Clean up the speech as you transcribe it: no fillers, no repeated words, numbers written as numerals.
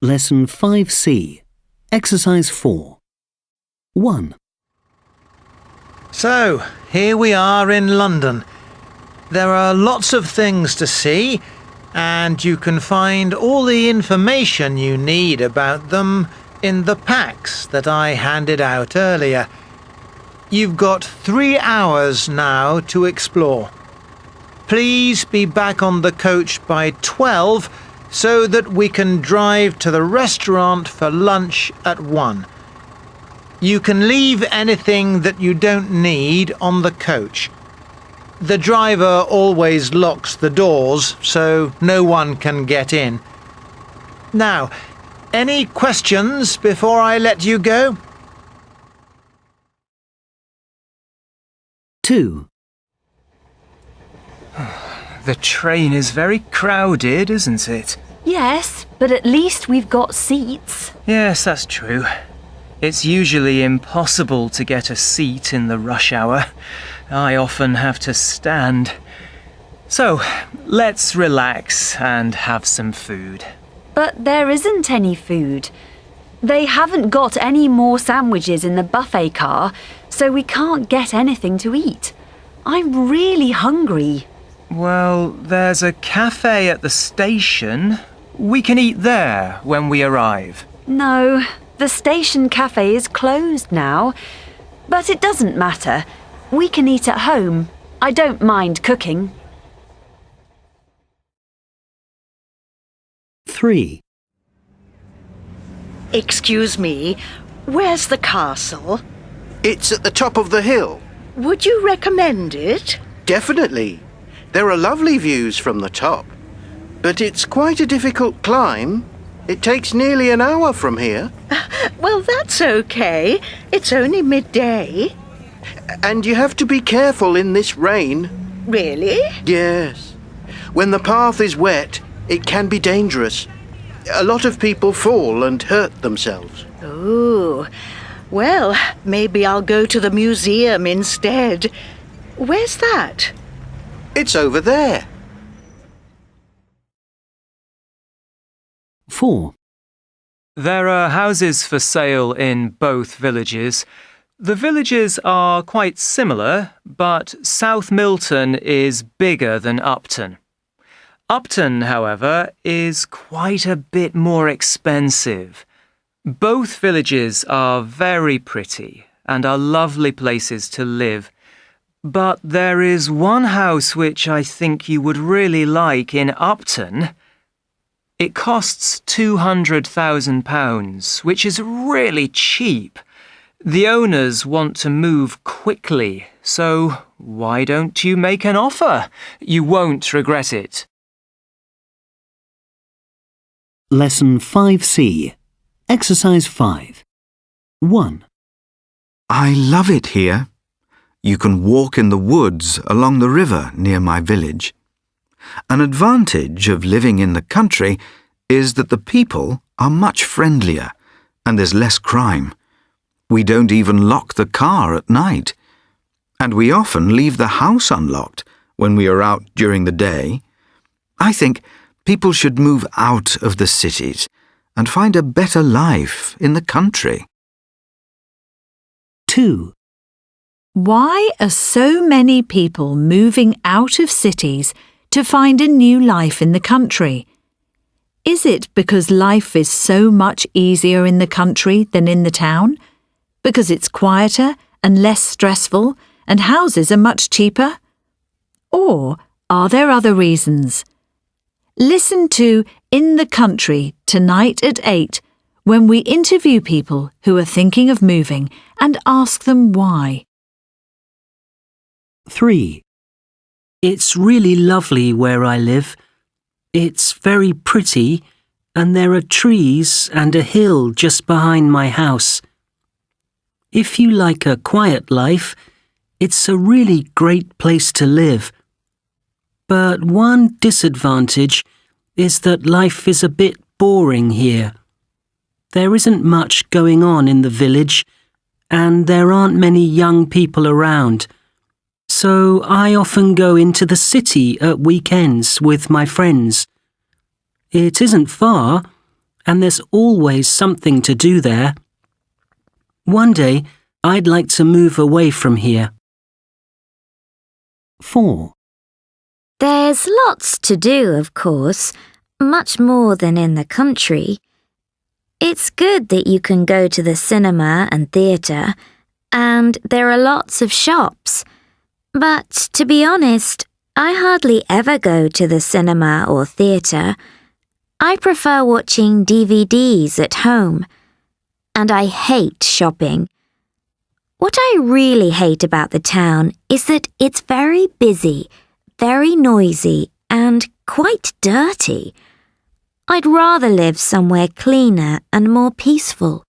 Lesson 5C, Exercise 4. 1. So, here we are in London. There are lots of things to see, and you can find all the information you need about them in the packs that I handed out earlier. You've got 3 hours now to explore. Please be back on the coach by 12 so that we can drive to the restaurant for lunch at 1. You can leave anything that you don't need on the coach. The driver always locks the doors so no one can get in. Now, any questions before I let you go? 2. The train is very crowded, isn't it? Yes, but at least we've got seats. Yes, that's true. It's usually impossible to get a seat in the rush hour. I often have to stand. So, let's relax and have some food. But there isn't any food. They haven't got any more sandwiches in the buffet car, so we can't get anything to eat. I'm really hungry. Well, there's a cafe at the station. We can eat there when we arrive. No, the station cafe is closed now. But it doesn't matter. We can eat at home. I don't mind cooking. 3. Excuse me, where's the castle? It's at the top of the hill. Would you recommend it? Definitely. There are lovely views from the top. But it's quite a difficult climb. It takes nearly an hour from here. Well, that's okay. It's only midday. And you have to be careful in this rain. Really? Yes. When the path is wet, it can be dangerous. A lot of people fall and hurt themselves. Oh, well, maybe I'll go to the museum instead. Where's that? It's over there. 4. There are houses for sale in both villages. The villages are quite similar, but South Milton is bigger than Upton. Upton, however, is quite a bit more expensive. Both villages are very pretty and are lovely places to live. But there is one house which I think you would really like in Upton. It costs £200,000, which is really cheap. The owners want to move quickly, so why don't you make an offer? You won't regret it. Lesson 5C, Exercise 5. 1. I love it here. You can walk in the woods along the river near my village. An advantage of living in the country is that the people are much friendlier and there's less crime. We don't even lock the car at night. And we often leave the house unlocked when we are out during the day. I think people should move out of the cities and find a better life in the country. 2. Why are so many people moving out of cities to find a new life in the country? Is it because life is so much easier in the country than in the town? Because it's quieter and less stressful and houses are much cheaper? Or are there other reasons? Listen to In the Country tonight at 8 when we interview people who are thinking of moving and ask them why. 3. It's really lovely where I live. It's very pretty, and there are trees and a hill just behind my house. If you like a quiet life, it's a really great place to live. But one disadvantage is that life is a bit boring here. There isn't much going on in the village, and there aren't many young people around. So I often go into the city at weekends with my friends. It isn't far, and there's always something to do there. One day, I'd like to move away from here. 4. There's lots to do, of course, much more than in the country. It's good that you can go to the cinema and theatre, and there are lots of shops. But to be honest, I hardly ever go to the cinema or theatre. I prefer watching DVDs at home. And I hate shopping. What I really hate about the town is that it's very busy, very noisy, and quite dirty. I'd rather live somewhere cleaner and more peaceful.